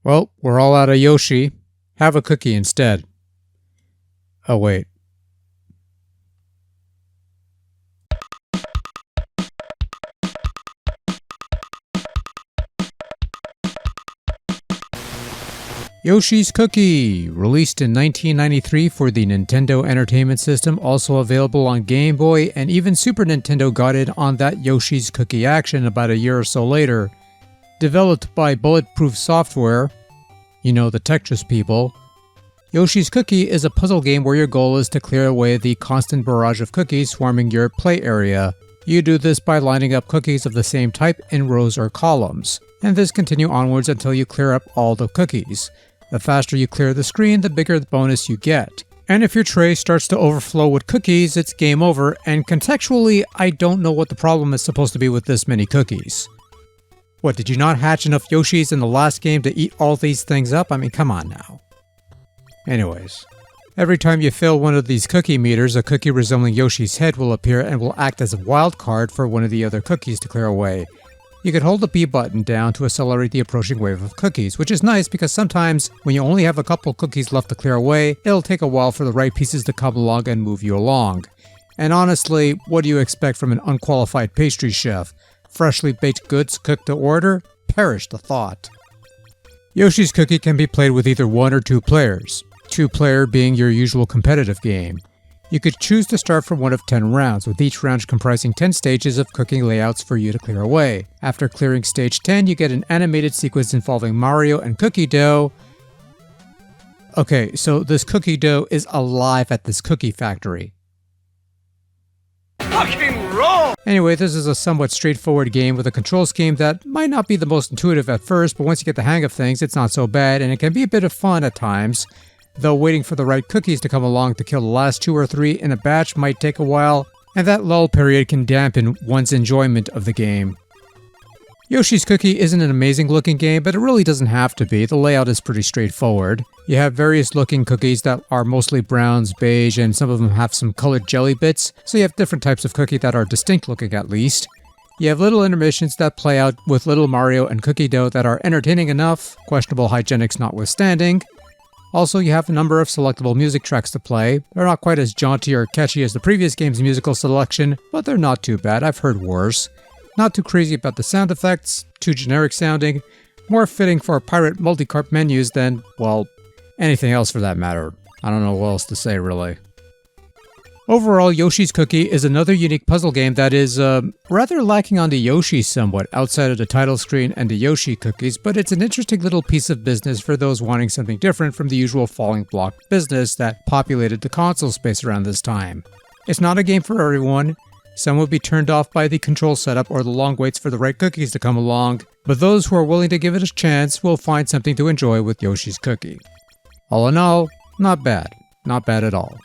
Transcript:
Well, we're all out of Yoshi. Have a cookie instead. Oh, wait. Yoshi's Cookie! Released in 1993 for the Nintendo Entertainment System, also available on Game Boy, and even Super Nintendo got in on that Yoshi's Cookie action about a year or so later. Developed by Bulletproof Software, you know, the Tetris people, Yoshi's Cookie is a puzzle game where your goal is to clear away the constant barrage of cookies swarming your play area. You do this by lining up cookies of the same type in rows or columns, and this continue onwards until you clear up all the cookies. The faster you clear the screen, the bigger the bonus you get. And if your tray starts to overflow with cookies, it's game over, and contextually, I don't know what the problem is supposed to be with this many cookies. What, did you not hatch enough Yoshis in the last game to eat all these things up? I mean, come on now. Anyways, every time you fill one of these cookie meters, a cookie resembling Yoshi's head will appear and will act as a wild card for one of the other cookies to clear away. You can hold the B button down to accelerate the approaching wave of cookies, which is nice because sometimes when you only have a couple cookies left to clear away, it'll take a while for the right pieces to come along and move you along. And honestly, what do you expect from an unqualified pastry chef? Freshly baked goods cooked to order? Perish the thought. Yoshi's Cookie can be played with either 1 or 2 players, 2-player being your usual competitive game. You could choose to start from one of 10 rounds, with each round comprising 10 stages of cooking layouts for you to clear away. After clearing stage 10, you get an animated sequence involving Mario and cookie dough. Okay, so this cookie dough is alive at this cookie factory. Fucking roll! Anyway, this is a somewhat straightforward game with a control scheme that might not be the most intuitive at first, but once you get the hang of things, it's not so bad, and it can be a bit of fun at times. Though waiting for the right cookies to come along to kill the last 2 or 3 in a batch might take a while, and that lull period can dampen one's enjoyment of the game. Yoshi's Cookie isn't an amazing looking game, but it really doesn't have to be. The layout is pretty straightforward. You have various looking cookies that are mostly browns, beige, and some of them have some colored jelly bits, so you have different types of cookie that are distinct looking at least. You have little intermissions that play out with little Mario and cookie dough that are entertaining enough, questionable hygienics notwithstanding. Also, you have a number of selectable music tracks to play. They're not quite as jaunty or catchy as the previous game's musical selection, but they're not too bad, I've heard worse. Not too crazy about the sound effects, too generic sounding, more fitting for pirate multi-carp menus than, well, anything else for that matter. I don't know what else to say really. Overall, Yoshi's Cookie is another unique puzzle game that is rather lacking on the Yoshi somewhat outside of the title screen and the Yoshi cookies, but it's an interesting little piece of business for those wanting something different from the usual falling block business that populated the console space around this time. It's not a game for everyone. Some will be turned off by the control setup or the long waits for the right cookies to come along, but those who are willing to give it a chance will find something to enjoy with Yoshi's Cookie. All in all, not bad. Not bad at all.